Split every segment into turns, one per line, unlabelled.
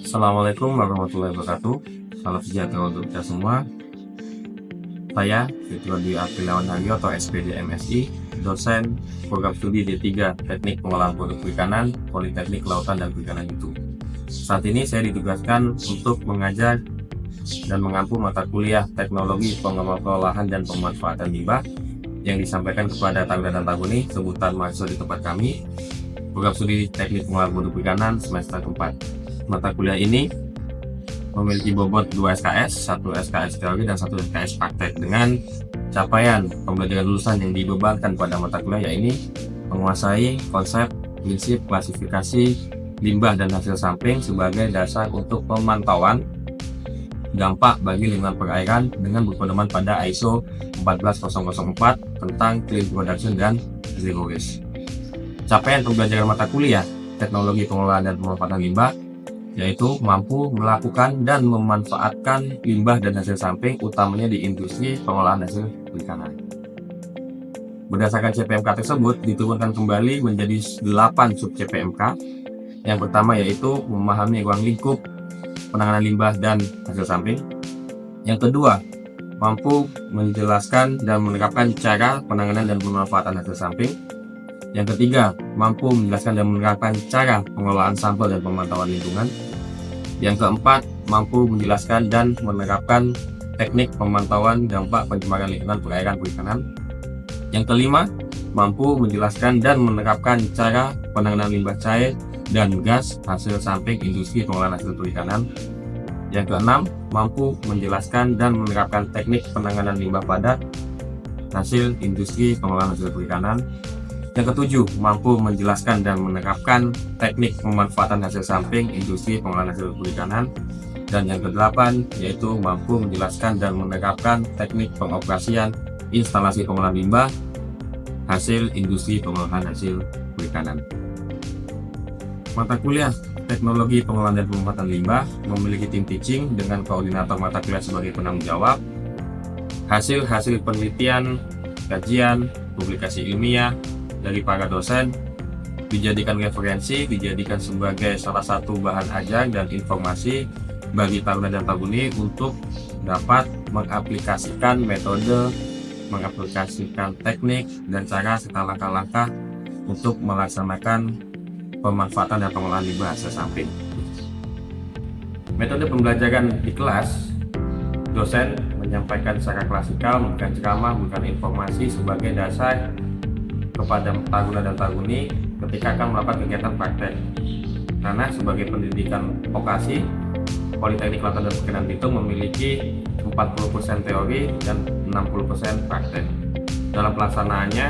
Assalamualaikum warahmatullahi wabarakatuh. Salam sejahtera untuk kita semua. Saya Fitri Dwi Apriliawan Haryo atau SPD MSI, dosen program studi D3 Teknik Pengolahan Produk Perikanan, Politeknik Kelautan dan Perikanan itu. Saat ini saya ditugaskan untuk mengajar dan mengampu mata kuliah Teknologi Pengolahan dan Pemanfaatan Limbah yang disampaikan kepada taruna dan taruni sebutan mahasiswa di tempat kami, program studi Teknik Pengolahan Produk Perikanan semester keempat. Mata kuliah ini memiliki bobot 2 SKS, 1 SKS teori dan 1 SKS praktek dengan capaian pembelajaran lulusan yang dibebankan pada mata kuliah yaitu menguasai konsep, prinsip, klasifikasi, limbah dan hasil samping sebagai dasar untuk pemantauan dampak bagi lingkungan perairan dengan berpedoman pada ISO 14004 tentang Clean Production dan Zero Waste. Capaian pembelajaran mata kuliah Teknologi Pengolahan dan Pemanfaatan Limbah yaitu mampu melakukan dan memanfaatkan limbah dan hasil samping utamanya di industri pengolahan hasil perikanan. Berdasarkan CPMK tersebut diturunkan kembali menjadi 8 sub CPMK. Yang pertama yaitu memahami ruang lingkup penanganan limbah dan hasil samping. Yang kedua, mampu menjelaskan dan menerapkan cara penanganan dan pemanfaatan hasil samping. Yang ketiga, mampu menjelaskan dan menerapkan cara pengelolaan sampel dan pemantauan lingkungan. Yang keempat, mampu menjelaskan dan menerapkan teknik pemantauan dampak pencemaran lingkungan perairan perikanan. Yang kelima, mampu menjelaskan dan menerapkan cara penanganan limbah cair dan gas hasil samping industri pengolahan hasil perikanan. Yang keenam, mampu menjelaskan dan menerapkan teknik penanganan limbah padat hasil industri pengolahan hasil perikanan. Yang ketujuh, mampu menjelaskan dan menerapkan teknik pemanfaatan hasil samping industri pengolahan hasil perikanan. Dan yang kedelapan, yaitu mampu menjelaskan dan menerapkan teknik pengoperasian instalasi pengolahan limbah hasil industri pengolahan hasil perikanan. Mata kuliah Teknologi Pengolahan dan Pemanfaatan Limbah memiliki tim teaching dengan koordinator mata kuliah sebagai penanggung jawab. Hasil-hasil penelitian, kajian, publikasi ilmiah dari para dosen dijadikan referensi, dijadikan sebagai salah satu bahan ajar dan informasi bagi taruna dan taruni untuk dapat mengaplikasikan metode, mengaplikasikan teknik dan cara serta langkah-langkah untuk melaksanakan pemanfaatan dan pengolahan limbah hasil samping. Metode pembelajaran di kelas, dosen menyampaikan secara klasikal, memberikan ceramah, memberikan informasi sebagai dasar kepada taruna dan taruni ketika akan melakukan kegiatan praktek. Karena sebagai pendidikan vokasi, Politeknik Kelautan dan Perikanan Bitung memiliki 40% teori dan 60% praktek. Dalam pelaksanaannya,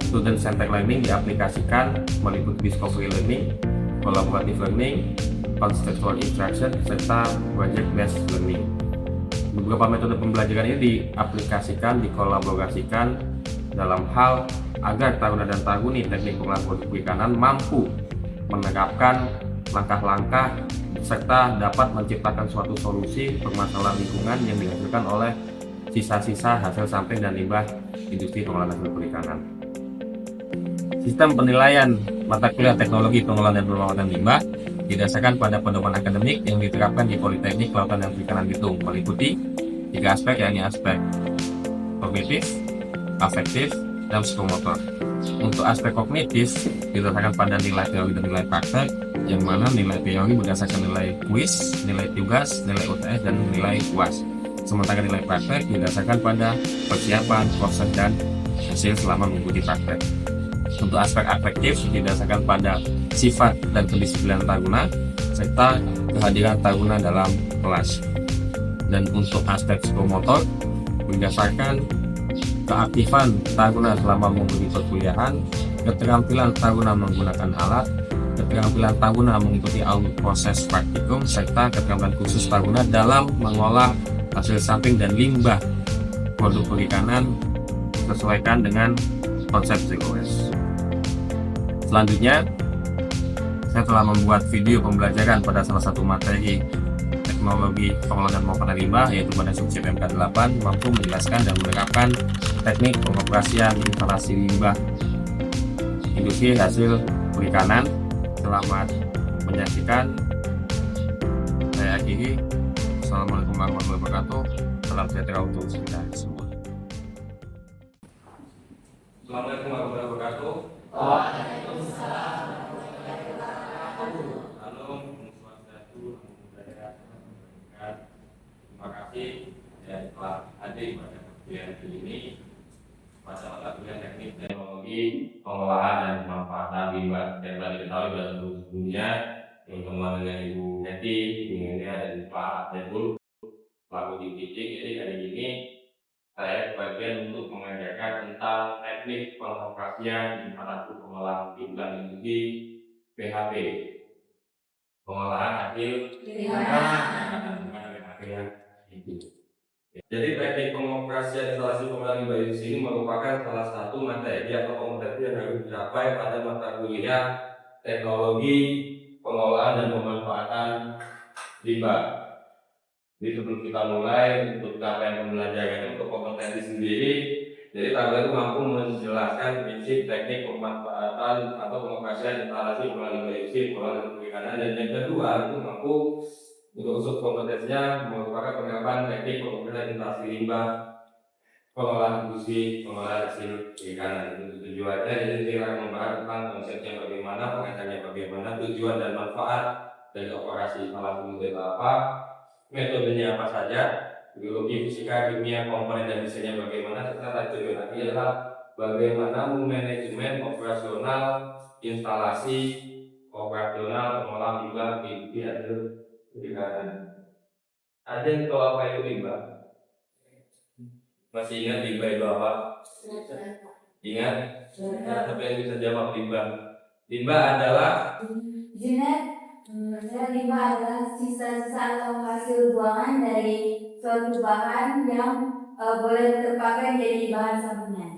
student centered learning diaplikasikan meliputi discovery learning, collaborative learning, conceptual instruction, serta project based learning. Beberapa metode pembelajaran ini diaplikasikan, dikolaborasikan dalam hal agar taruna dan taruni teknik pengolahan produk perikanan mampu menerapkan langkah-langkah serta dapat menciptakan suatu solusi permasalahan lingkungan yang dihasilkan oleh sisa-sisa hasil samping dan limbah industri pengolahan hasil perikanan. Sistem penilaian mata kuliah Teknologi Pengolahan dan Pemanfaatan Limbah didasarkan pada pedoman akademik yang diterapkan di Politeknik Kelautan dan Perikanan Bitung, meliputi 3 aspek, yakni aspek kognitif, afektif, dan psikomotor. Untuk aspek kognitif didasarkan pada nilai teori dan nilai praktek, yang mana nilai teori berdasarkan nilai kuis, nilai tugas, nilai UTS, dan nilai UAS. Sementara nilai praktek didasarkan pada persiapan, proses, dan hasil selama mengikuti praktek. Untuk aspek afektif didasarkan pada sifat dan kedisiplinan taruna serta kehadiran taruna dalam kelas. Dan untuk aspek psikomotor berdasarkan keaktifan taruna selama mengikuti perkuliahan, keterampilan taruna menggunakan alat, keterampilan taruna mengikuti alur proses praktikum, serta keterampilan khusus taruna dalam mengolah hasil samping dan limbah produk perikanan sesuaikan dengan konsep Zero Waste. Selanjutnya, saya telah membuat video pembelajaran pada salah satu materi Teknologi Pengolahan dan Pemanfaatan Limbah, yaitu pada sub CPMK 8, mampu menjelaskan dan menerapkan teknik pengoperasian instalasi limbah industri hasil perikanan. Selamat menyaksikan saya akhiri. Assalamualaikum warahmatullahi wabarakatuh. Salam sejahtera untuk kita semua. Assalamualaikum warahmatullahi wabarakatuh. Halo, Swastiastu, Namo Buddhaya, terima kasih yang telah hadir pada kuliah ini pada mata kuliah teknik teknologi pengolahan dan pemanfaatan limbah yang telah diketahui dalam seluruh dunia yang teman dengan Ibu Heti, Ibu Nelia dan Pak Debul selaku di titik. Jadi hari ini saya bagian untuk mengajarkan tentang teknik pengoperasian aparatur pengolahan limbah energi PHP, pengolahan hasil itu. Jadi teknik pengoperasian instalasi pengolahan limbah industri ini merupakan salah satu materi atau kompetensi yang harus dicapai pada mata kuliah teknologi pengolahan dan pemanfaatan limbah. Jadi sebelum kita mulai untuk capaian pembelajaran untuk kompetensi sendiri, jadi tabel itu mampu menjelaskan prinsip teknik pemanfaatan atau pengoperasian instalasi pengolahan limbah industri, pengolahan dan perikanan, dan yang kedua itu mampu untuk unsur kompetensinya merupakan penerapan teknik pengoperasian instalasi limbah, pengolahan industri, pengolahan hasil perikanan. Itu tujuannya. Jadi kita akan membahas tentang konsepnya bagaimana, pengacaranya bagaimana, tujuan dan manfaat dari operasi instalasi limbah itu apa, metodenya apa saja, biologi, fisika, kimia, komponen dan desainnya bagaimana, serta tujuan akhir adalah bagaimana manajemen operasional instalasi operasional pengolahan limbah industri hasil perikanan. Ada yang tahu apa itu limbah? Masih ingat limbah itu apa? Ingat? Tapi yang bisa jawab limbah. Limbah adalah
limbah adalah sisa-sisa atau hasil buangan dari suatu bahan yang boleh terpakai menjadi bahan sampingan.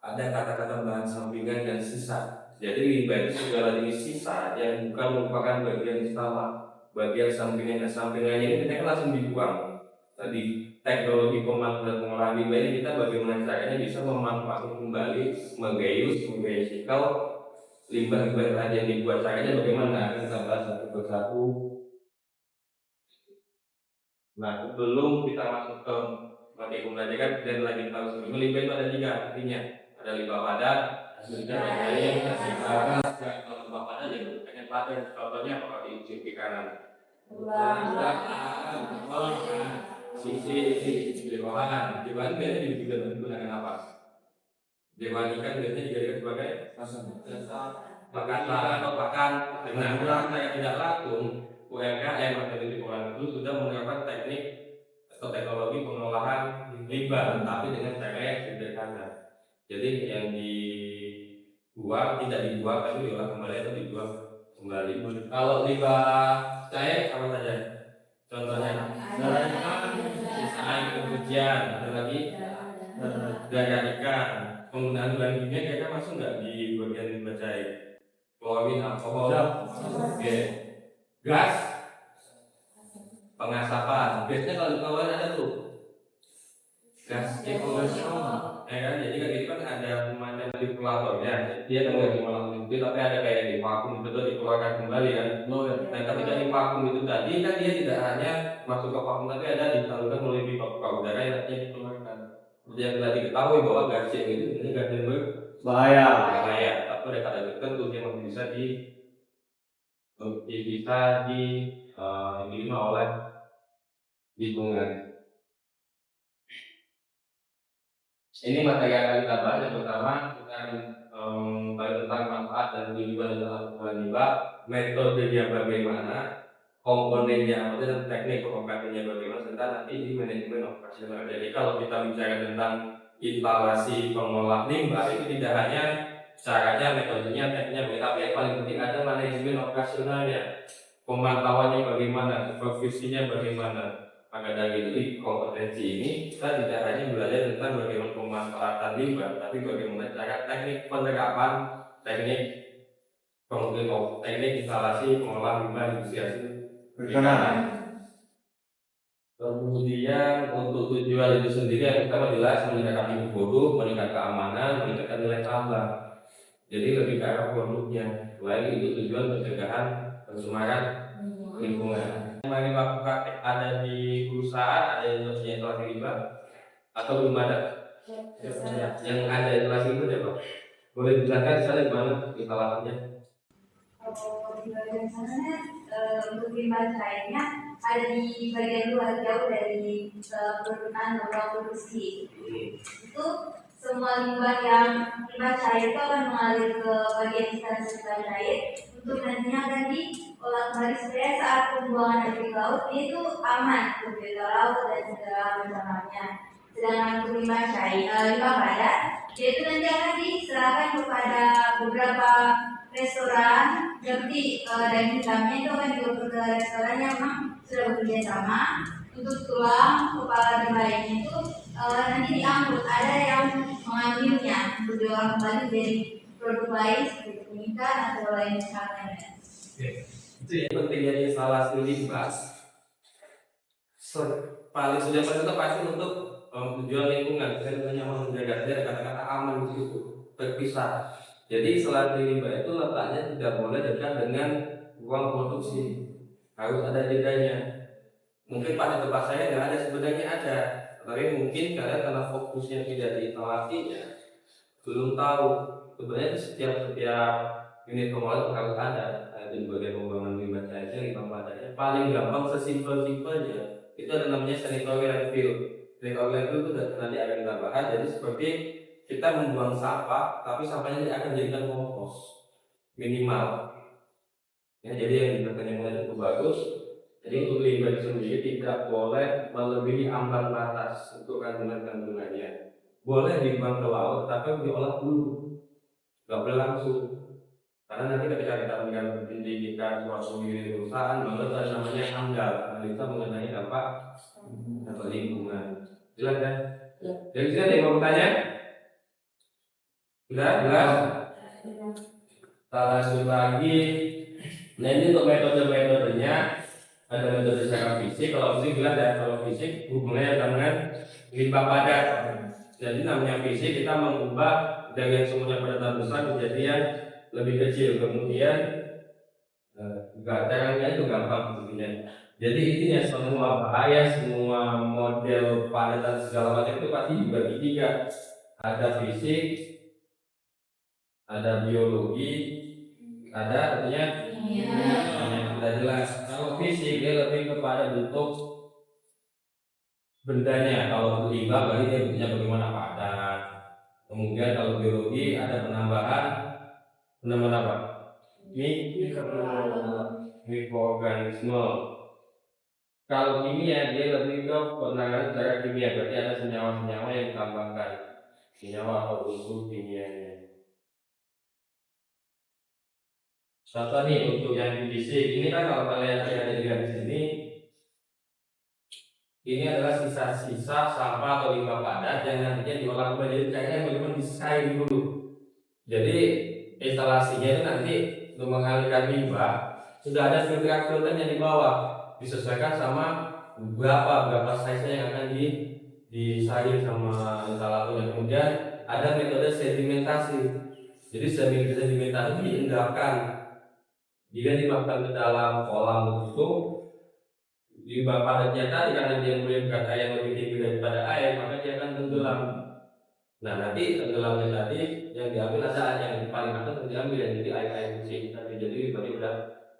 Ada kata-kata bahan sampingan dan sisa. Jadi limbah itu segala jenis sisa yang bukan merupakan bagian utama, bagian sampingan dan sampingannya ini kita langsung dibuang. Tadi teknologi pemanfaatan pengolahan limbah ini kita bagaimana caranya bisa memanfaatkan kembali, mengrecycle limbah-limbah tadi yang dibuat, caranya bagaimana akan kita bahas satu persatu. Nah, sebelum kita masuk ke materi pembelajaran, dan lagi tahu sebelumnya limbah itu ada tiga artinya. Ada limbah padat, limbah air, limbah padat yang pengen padat. Contohnya apa di ujung kanan? Sisi dewan biasanya juga digunakan apa? Dewan ikan biasanya dijadikan sebagai makanan atau pakan. Dengan karena yang tidak langsung, UMKM atau di pengolahan itu sudah menerapkan teknik atau teknologi pengolahan limbah, tapi dengan cara yang sederhana. Jadi yang dibuang tidak dibuang, tapi diolah kembali atau dibuang kembali. Kalau limbah cair apa saja? Contohnya sisa air kemudian ada lagi darah ikan. Penggunaan bahan kimia kira-kira masuk nggak di bagian limbah cair? Klorin, alkohol, gas, pengasapan. Biasanya kalau di bawah ada tuh gas ekological, ya kan? Jadi kan itu kan ada semacam sirkulatornya. Dia kan nggak diolah itu, tapi ada kayak di vakum betul dikeluarkan kembali kan. Dan ketika di vakum itu tadi kan dia tidak hanya masuk ke vakum, tapi ada disalurkan melalui pipa udara yang nantinya dikeluarkan. Yang tadi ketahui bahwa gas itu ini gas yang berbahaya, tapi ada kadar tertentu yang masih bisa diterima oleh lingkungan. Ini materi yang akan kita bahas. Yang pertama kita akan bahas tentang manfaat dan tujuan dalam pengolahan limbah, metodenya bagaimana, komponennya apa dan teknik pengoperasiannya bagaimana, serta nanti di manajemen operasional. Jadi kalau kita bicara tentang instalasi pengolah limbah itu tidak hanya caranya, metodenya, tekniknya, tapi yang paling penting ada manajemen operasionalnya, pemantauannya bagaimana, supervisinya bagaimana. Maka dari itu kompetensi ini kita tidak hanya belajar tentang bagaimana pemanfaatan limbah, tapi bagaimana cara teknik penerapan teknik instalasi pengolahan limbah industri hasil perikanan. Kemudian untuk tujuan itu sendiri yang pertama jelas meningkatkan mutu produk, meningkatkan keamanan, meningkatkan nilai tambah. Jadi lebih ke arah produknya. Selain itu tujuan pencegahan pencemaran lingkungan. Mari praktek ada di perusahaan, ada yang instalasi limbah atau belum ada? Yang ada instalasi itu ya Pak? Boleh dijelaskan misalnya gimana installasinya?
Di bagian sana untuk limbah cairnya ada di bagian luar jauh dari ruang produksi. Itu semua limbah cair itu akan mengalir ke bagian instansi limbah cair untuk nantinya akan diolah kembali supaya saat pembuangan nanti ke laut itu aman untuk ke laut dan segala macamnya. Sedangkan untuk limbah padat itu nanti akan diserahkan kepada beberapa restoran seperti daging hitamnya itu akan diukur ke restoran yang memang sudah bekerja sama. Untuk tulang kepala dan lainnya itu nanti diangkut, ada yang mengambilnya untuk diolah kembali dari produk lain seperti pemikir atau lain sebagainya.
Itu yang penting dari instalasi limbah. Paling sudah itu pasti untuk tujuan lingkungan, saya nyaman menjaga kata-kata aman itu terpisah. Jadi instalasi limbah itu letaknya tidak boleh dekat dengan ruang produksi, harus ada jedanya. Mungkin pada tempat saya nggak ada, sebenarnya ada, tapi mungkin karena fokusnya tidak di instalasinya, belum tahu. Sebenarnya setiap unit pengolahan harus ada di bagian pembuangan limbah cairnya, limbah padatnya. Paling gampang sesimpel-simpelnya itu ada namanya sanitary landfill. Sanitary landfill itu nanti akan kita bahas. Jadi seperti kita membuang sampah, tapi sampahnya akan dijadikan kompos minimal. Ya, jadi yang dikatakan itu bagus. Jadi untuk limbah sendiri tidak boleh melebihi ambang batas untuk kandungannya. Boleh dibuang ke laut, tapi diolah dulu, nggak boleh langsung. Karena nanti ketika kita mendidikan suatu unit perusahaan, maka ada namanya AMDAL, analisa mengenai dampak atau lingkungan. Jelas kan? Ya. Jadi sini ada yang mau bertanya? Jelas? Kita lanjut lagi. Nah ini untuk metode-metodenya. Ada metode secara fisik. Kalau fisik jelas ya, kalau fisik hubungannya dengan limbah padat. Jadi namanya fisik, kita mengubah dari yang semuanya padatan besar menjadi yang lebih kecil. Kemudian caranya itu gampang sebenarnya. Jadi intinya semua bahaya, semua model padatan segala macam itu pasti dibagi tiga. Ada fisik, ada biologi, ada artinya yang sudah jelas. Kalau fisik dia lebih kepada bentuk bendanya. Kalau untuk limbah berarti dia bentuknya bagaimana, padat. Kemudian kalau biologi ada penambahan apa? Mikroorganisme. Kalau kimia dia lebih ke penanganan secara kimia, berarti ada senyawa-senyawa yang ditambahkan, senyawa atau unsur kimianya. Contoh nih untuk yang di fisik ini kan, kalau kalian lihat di sini, ini adalah sisa-sisa sampah atau limbah padat yang nantinya diolah kembali. Jadi kayaknya bagaimana disaring dulu. Jadi instalasinya itu nanti untuk mengalirkan limbah sudah ada filter yang di bawah, disesuaikan sama berapa size yang akan disaring sama instalatornya. Kemudian ada metode sedimentasi. Jadi sedimentasi diendapkan. Jika dimasukkan ke dalam kolam itu, limbah padatnya tadi karena dia melibatkan air yang lebih tinggi daripada air, maka dia akan tenggelam. Nah nanti tenggelamnya tadi yang diambil ada yang paling atas yang diambil, yang jadi air bersih tadi. Jadi limbahnya udah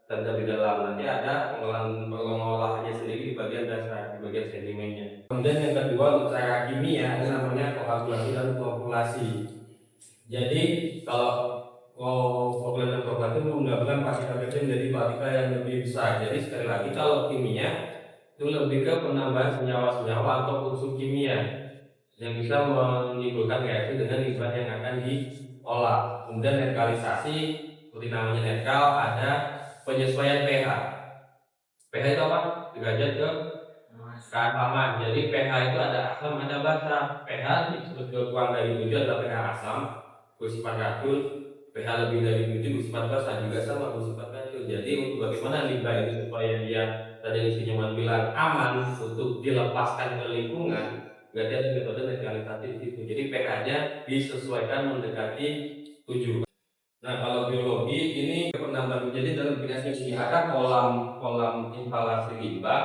terendam di dalam. Nanti ada pengolahannya sendiri di bagian dasar, di bagian sedimennya. Kemudian yang kedua untuk cara kimia itu namanya koagulasi dan koagulasi. Jadi kalau koagulasi dan koagulasi menggunakan partikel kecil menjadi partikel yang lebih besar. Jadi sekali lagi kalau kimia itu lebih ke penambahan senyawa-senyawa atau unsur kimia yang bisa menimbulkan reaksi dengan limbah yang akan diolah. Kemudian netralisasi, seperti namanya netral, ada penyesuaian pH. pH itu apa? Derajat ke keasaman. Jadi pH itu ada asam, ada basa. pH disebut kurang dari 7 adalah pH asam, bersifat racun. pH lebih dari 7 bersifat basa, juga sama bersifat racun. Jadi untuk bagaimana limbah itu supaya dia tadi isinya bilang aman untuk dilepaskan ke lingkungan, berarti ada metode netralisasi di situ. Jadi pH-nya disesuaikan mendekati 7. Nah kalau biologi ini penambahan, jadi dalam bidang ini ada kolam instalasi limbah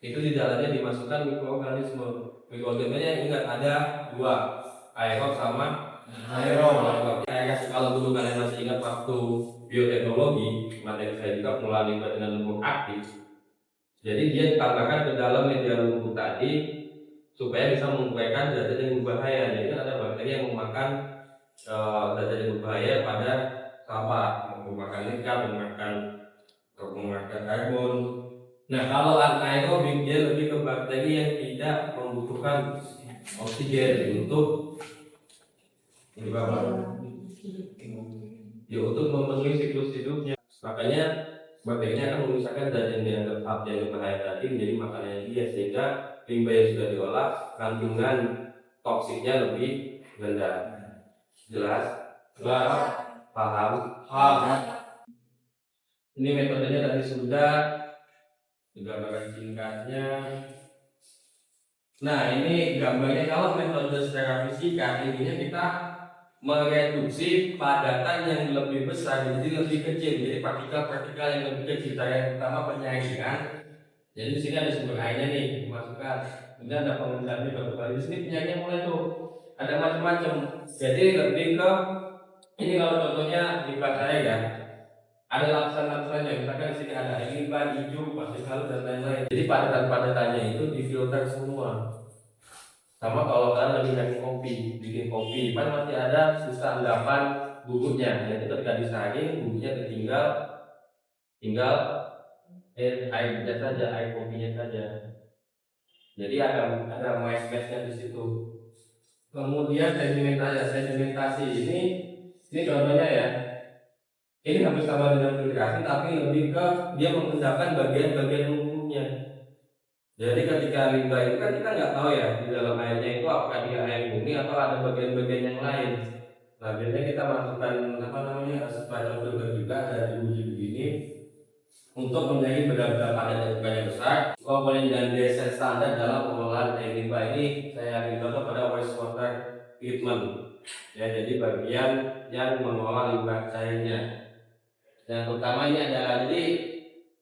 itu di dalamnya dimasukkan mikroorganisme. Mikroorganismenya ingat ada dua, aerob sama anaerob. Kalau dulu kalian masih ingat waktu bioteknologi, materi saya juga pengelolaan limbah dengan lumpur aktif. Jadi dia ditambahkan ke dalam media lumpur tadi supaya bisa mengumpulkan zat-zat yang berbahaya. Jadi ada bakteri yang memakan zat-zat yang berbahaya pada sampah, memakan nikel, memakan karbon. Nah, kalau anaerobik dia lebih ke bakteri yang tidak membutuhkan oksigen untuk untuk memenuhi siklus hidupnya. Makanya bakterinya akan memisahkan zat yang dianggap yang berbahaya tadi menjadi makanan dia, sehingga limbah yang sudah diolah kandungan toksiknya lebih rendah. Jelas? Paham? Ini metodenya tadi sudah, gambaran singkatnya. Nah, ini gambarnya. Kalau metode secara fisika, intinya kita mereduksi padatan yang lebih besar jadi lebih kecil, jadi partikel-partikel yang lebih kecil. Yang pertama penyaringan. Jadi di sini ada sumber airnya nih, dimasukkan. Kemudian ada pengendarnya batu-batu. Di sini penyaringnya mulai tuh ada macam-macam. Jadi lebih ke ini, kalau contohnya di kelas saya ya, ada lapisan-lapisannya. Misalkan di sini ada limbah, hijau, pasir halus dan lain-lain. Jadi padatan-padatannya itu difilter semua. Sama kalau kalian lagi bikin kopi, kan masih ada sisa endapan bubuknya. Jadi ketika disaring, bubuknya tinggal airnya saja, air kopinya saja. Jadi ada moist-nya di situ. Kemudian sedimentasi ini contohnya ya. Ini hampir sama dengan filtrasi, tapi lebih ke dia mengendapkan bagian-bagian lumpurnya. Jadi ketika limbah itu kan kita nggak tahu ya di dalam airnya itu apakah dia air bumi atau ada bagian-bagian yang lain. Nah, biasanya kita masukkan semacam filter juga dari uji begini untuk menjadi benar-benar padat dan ukurannya besar. Komponen dan desain standar dalam pengelolaan air limbah ini saya ambil contoh pada wastewater treatment. Ya, jadi bagian yang mengolah limbah cairnya. Yang utama ini adalah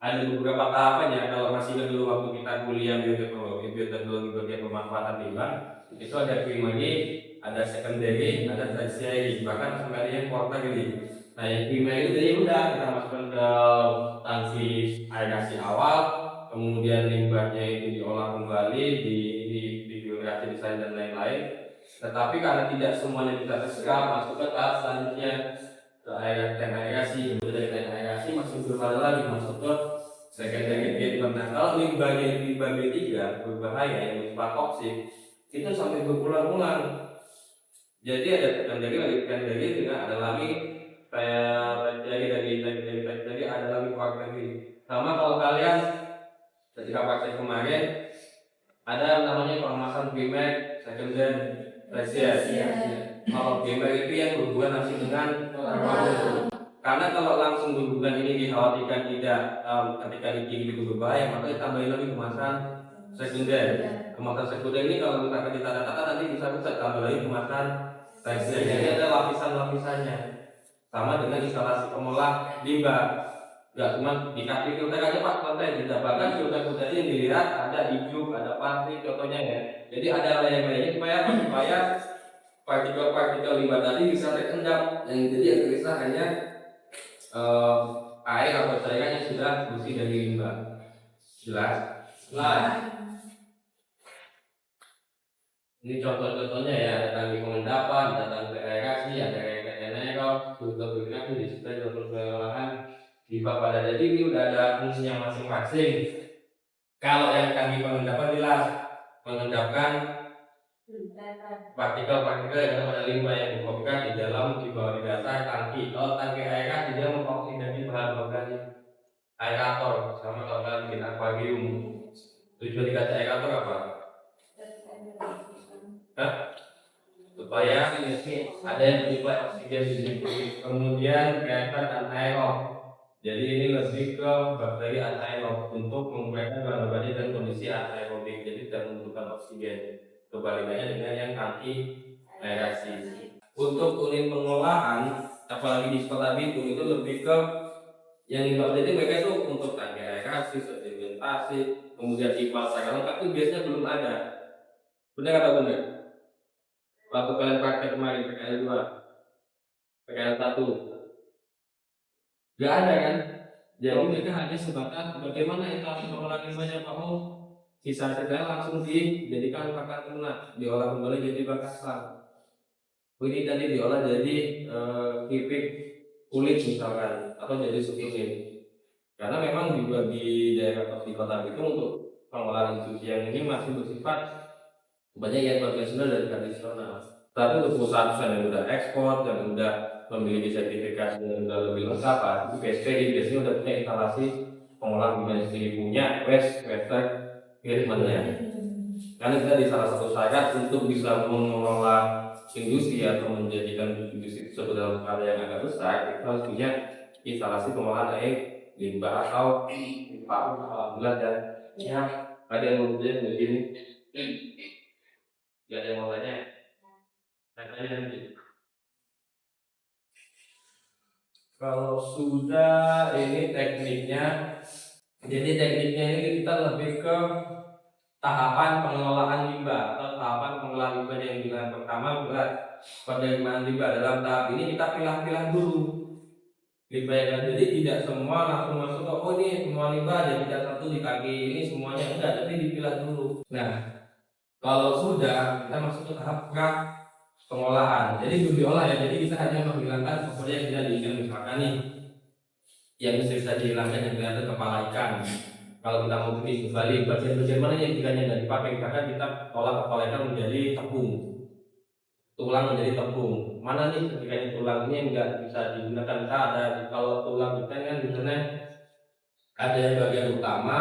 ada beberapa tahapannya. Kalau masih ingat dulu waktu kita kuliah bioteknologi bagian pemanfaatan limbah, itu ada primary, ada secondary, ada tertiary, bahkan sampai ada yang quarterly. Nah, yang primary itu jadi udah kita masukkan ke tangki aerasi awal, kemudian limbahnya itu diolah kembali, difiltrasi, desain dan lain-lain. Tetapi karena tidak semuanya bisa terserap, masuk ke tahap selanjutnya ke tank aerasi. Dari tank aerasi masuk ke lagi, masuk ke secondary treatment. Nah, kalau limbah B3 berbahaya yang bersifat toksik itu sampai berulang-ulang. Jadi ada secondary juga ada lagi kayak tertiary ada lagi quarterly. Sama kalau kalian ketika praktek kemarin ada namanya pengemasan primer, secondary, tertiary. Kalau primer itu yang berhubungan langsung dengan karena kalau langsung berhubungan ini dikhawatirkan tidak ketika dikirim itu berbahaya, maka ditambahin lagi kemasan sekunder. Kemasan sekunder ini kalau misalkan ditata-tata nanti bisa tambah lagi kemasan tertiary. Jadi ada lapisan-lapisannya. Sama dengan instalasi pengolah limbah. Gak cuma dikasih filter aja Pak, selesai. Tidak, bahkan filter-filter yang dilihat ada hijau, ada plastik contohnya ya. Jadi ada layar-layarnya supaya partikel-partikel limbah tadi bisa terendap. Yang jadi yang tersisa hanya air atau cairan yang sudah bersih dari limbah. Jelas? Ini contoh-contohnya ya, ada tangki pengendapan, ada tangki aerasi, ada anaerob, filter-filter di situ ada pengolahan limbah pada. Jadi ini udah ada fungsinya masing-masing. Kalau yang tangki pengendapan jelas mengendapkan partikel-partikel yang ada limbah yang dikopikan di bawah di dasar tangki. Kalau tangki aerasi dia mengoksidasi bahan organik aerator. Sama kalau kalian bikin akuarium, tujuan dikasih aerator apa? Supaya ada yang menyuplai oksigen di sini. Kemudian reaktor anaerob. Jadi ini lebih ke bakteri anaerob untuk mengumpulkan bahan-bahan dan kondisi anaerobik. Jadi tidak membutuhkan oksigen. Kebalikannya dengan yang tangki aerasi. Untuk unit pengolahan, apalagi di sekolah Bitung itu lebih ke yang dibawa. Jadi mereka itu untuk tangki aerasi, sedimentasi, kemudian IPA secara lengkap itu biasanya belum ada. Benar atau benar? Waktu kalian praktek kemarin PKL 2, PKL 1, nggak ada kan? Jadi mereka hanya sebatas bagaimana etalase pengolahan limbahnya Pak Mo. Sisa-sisanya langsung dijadikan pakan ternak, diolah kembali jadi bakasan. Ini tadi diolah jadi keripik kulit misalkan, atau jadi sup ini. Karena memang di daerah atau di kota itu untuk pengolahan susu yang ini masih bersifat banyak yang konvensional dan tradisional. Tapi untuk perusahaan yang sudah ekspor dan sudah memiliki sertifikasi yang sudah lebih lengkap, itu PSPI biasanya sudah punya instalasi pengolahan limbah sendiri, punya waste treatment-nya. Karena kita di salah satu syarat untuk bisa mengelola industri atau menjadikan industri tersebut dalam skala yang agak besar, kita harus punya instalasi pengolahan air limbah atau pipa. Alhamdulillah dan ya ada yang mau tanya begini, nggak ada yang mau tanya, tanya nanti. Kalau sudah ini tekniknya, jadi tekniknya ini kita lebih ke tahapan pengelolaan limbah atau tahapan pengelolaan limbah yang bilang pertama berat penerimaan limbah. Dalam tahap ini kita pilah-pilah dulu limbah yang ada, jadi tidak semua langsung masuk ke oh ini semua limbah jadi satu di kaki ini semuanya enggak, tapi dipilah dulu. Nah kalau sudah kita masuk ke tahap pengolahan, jadi belum diolah ya, jadi kita hanya menghilangkan pokoknya yang tidak diinginkan. Misalkan nih yang bisa dihilangkan yang kelihatan kepala ikan, kalau kita mau bikin kembali bagian-bagian mana yang ikannya nggak dipakai, misalkan kita olah kepala ikan menjadi tepung, tulang menjadi tepung, mana nih ketika tulangnya nggak bisa digunakan. Kita ada kalau tulang ikan kan biasanya ada yang bagian utama,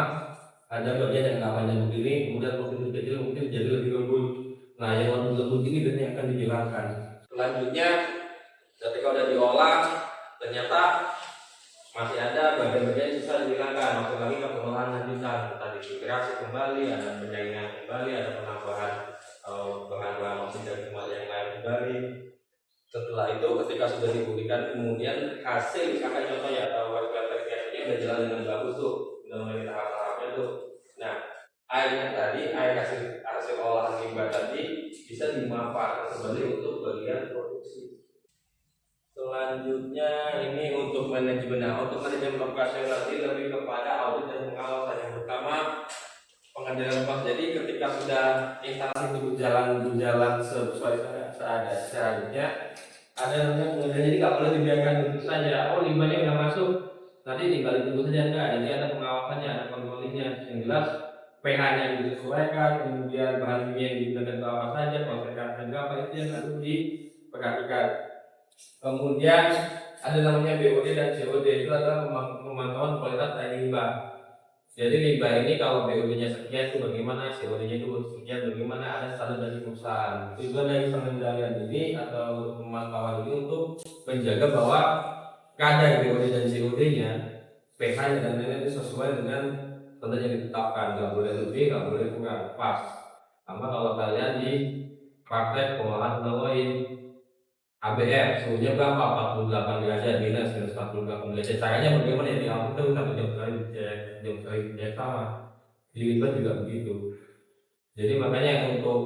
ada bagian yang namanya begini, kemudian mungkin kecil mungkin jadi lebih lembut. Nah yang lebih lembut ini biasanya akan dihilangkan. Selanjutnya ketika udah diolah ternyata masih ada bagian-bagian yang bisa dihilangkan, masuk lagi ke pengolahan lanjutan, tadi integrasi kembali, ada penyaringan kembali, ada penambahan bahan-bahan oksigen dari kembali yang lain kembali. Setelah itu ketika sudah dibuktikan kemudian hasil, misalkan contohnya atau verifikasinya udah jalan dengan bagus tuh, udah mulai tahap-tahapnya tuh. Nah airnya tadi, air hasil olahan limbah tadi bisa dimanfaatkan kembali untuk bagian produksi. Selanjutnya ini untuk manajemen. Nah, untuk manajemen operasional nanti lebih kepada audit dan pengawasan. Yang pertama pengendalian limbah. Jadi ketika sudah instalasi itu berjalan sesuai seharusnya, ada namanya pengendalian. Jadi nggak boleh dibiarkan begitu saja. Oh limbahnya udah masuk, nanti tinggal ditunggu saja, enggak. Jadi ada pengawasannya, ada kontrolnya. Yang jelas pH-nya disesuaikan, kemudian bahan kimia yang digunakan itu apa saja, konsentrasi berapa, itu yang harus diperhatikan. Kemudian ada namanya BOD dan COD, itu adalah pemantauan kualitas air limbah. Jadi limbah ini kalau BOD-nya sekian itu bagaimana, COD-nya itu sekian bagaimana, ada standar dari perusahaan. Tujuan dari pengendalian ini atau pemantauan ini untuk menjaga bahwa kadar BOD dan COD-nya, pH-nya dan lain-lain itu sesuai dengan standar yang ditetapkan. Nggak boleh lebih, nggak boleh kurang, pas. Sama kalau kalian di praktek pengolahan melalui ABR, suhunya berapa? 48 derajat minus 48 derajat. Caranya bagaimana ya? Di alam itu satu jam sekali dicek sama. Di limbah juga begitu. Jadi makanya untuk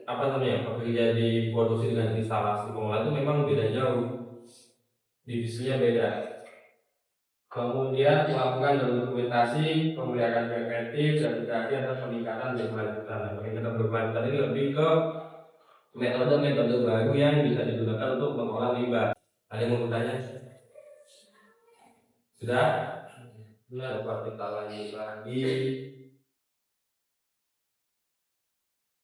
pekerja di produksi dengan instalasi pengolahan itu memang beda jauh. Divisinya beda. Kemudian melakukan dokumentasi, pemeliharaan preventif, dan terakhir adalah peningkatan berkelanjutan. Peningkatan berkelanjutan ini lebih ke metode-metode baru yang bisa digunakan untuk mengolah limbah. Ada yang mau bertanya? Sudah? Coba kita lanjut lagi.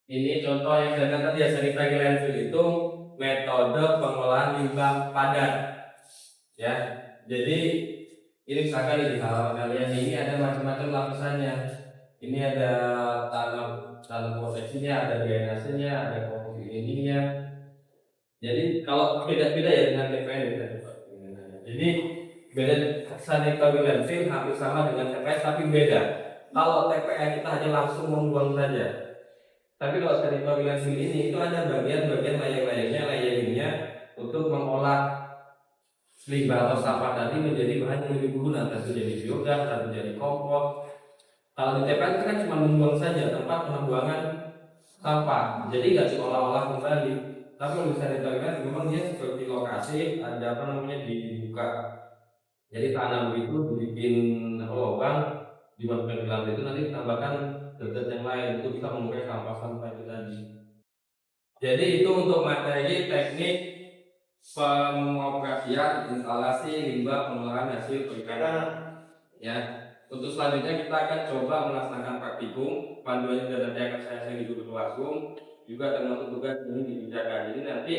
Ini contoh yang saya katakan ya, sanitary landfill itu metode pengolahan limbah padat. Ya, jadi ini misalkan di halaman kalian ini ada macam-macam lapisannya. Ini ada tanam proteksinya, ada drainasenya, ada ininya. Jadi kalau beda-beda ya dengan TPN ya. Jadi beda, sanitary landfill hampir sama dengan TPS tapi beda. Kalau TPN kita hanya langsung membuang saja. Tapi kalau sanitary landfill ini itu ada bagian-bagian layering-layingnya untuk mengolah limbah atau sampah tadi menjadi bahan yang lebih berguna, entah itu jadi biogas, entah itu jadi kompos, Kalau di TPA itu kan cuma membuang saja, tempat penampungan sampah, jadi nggak diolah-olah kembali. Tapi kalau di sanitarian memang dia seperti lokasi ada apa namanya dibuka, jadi tanah itu dibikin lubang, dimasukkan ke dalam itu, nanti ditambahkan zat yang lain itu bisa mengurai sampah-sampah itu tadi. Jadi itu untuk materi teknik pengoperasian instalasi limbah pengolahan hasil perikanan. Ya, untuk selanjutnya kita akan coba melaksanakan praktikum. Panduannya dan nanti akan saya share di Google Classroom. Juga termasuk tugas ini dikerjakan. Jadi nanti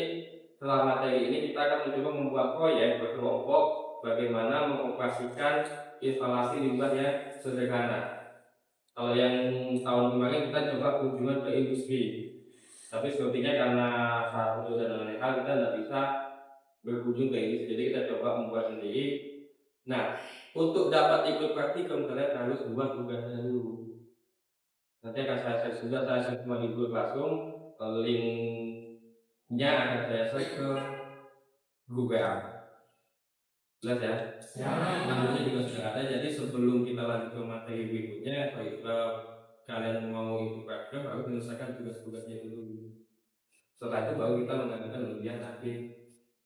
setelah materi ini kita akan mencoba membuat proyek berkelompok bagaimana mengoperasikan instalasi limbah yang sederhana. Kalau yang tahun kemarin kita coba kunjungan ke industri, tapi sepertinya karena satu dan lain hal kita tidak bisa berkunjung ke industri, jadi kita coba membuat sendiri. Nah, untuk dapat ikut praktikum kalian harus buat tugasnya dulu. Nanti akan saya share semua di Google Classroom, linknya akan saya share ke Google. Jelas ya? Ya. Namanya juga sudah ada. Jadi sebelum kita lanjut ke materi berikutnya, kalau kalian mau ikut praktikum harus menyelesaikan tugas-tugasnya dulu. Setelah itu baru kita mengadakan ujian akhir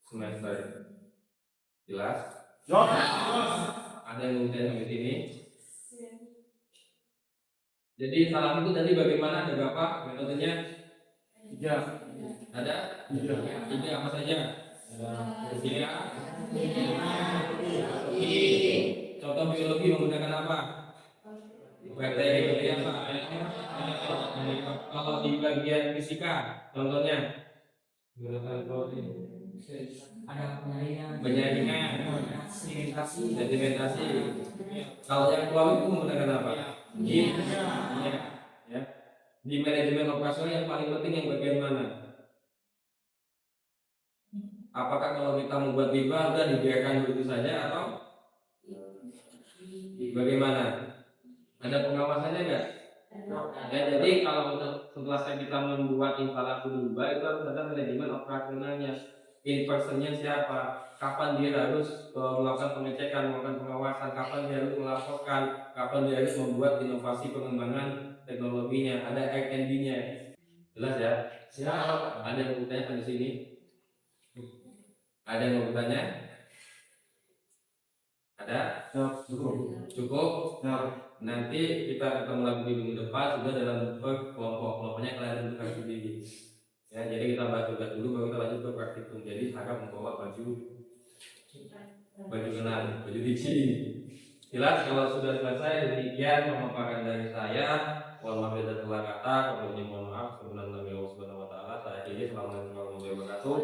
semester. Jelas? Ada yang ujian sampai sini? Jadi salah itu tadi bagaimana, ada berapa metodenya? 3. Ada? 3 apa saja? Fisika. Contoh biologi menggunakan apa? Bakteri apa? Kalau di bagian fisika, contohnya
ada
penyaringan, sedimentasi. Kalau yang keluar itu menggunakan apa? Ya. Di manajemen operasional yang paling penting yang bagian mana? Apakah kalau kita membuat limbah udah dibiarkan begitu saja atau bagaimana? Ada pengawasannya nggak? Ya, jadi kalau setelah kita membuat instalasi limbah itu harus ada manajemen operasionalnya. In personnya siapa? Kapan dia harus melakukan pengecekan, melakukan pengawasan? Kapan dia harus melaporkan? Kapan dia harus membuat inovasi pengembangan teknologinya? Ada R&D-nya. Jelas ya? Siap. Ada yang bertanya di sini? Ada yang mau bertanya? Ada? Cukup? Nanti kita ketemu lagi di minggu depan sudah dalam kelompok-kelompoknya kalian tentukan sendiri. Ya, jadi kita bahas tugas dulu baru kita lanjut ke praktikum. Jadi harap membawa baju kenal, baju diksi. Jelas kalau sudah selesai, demikian pemaparan dari saya. Mohon maaf dan salah kata, kalau mohon maaf. Sebenarnya Allah Subhanahu Wa Taala. Saya Assalamualaikum warahmatullahi wabarakatuh.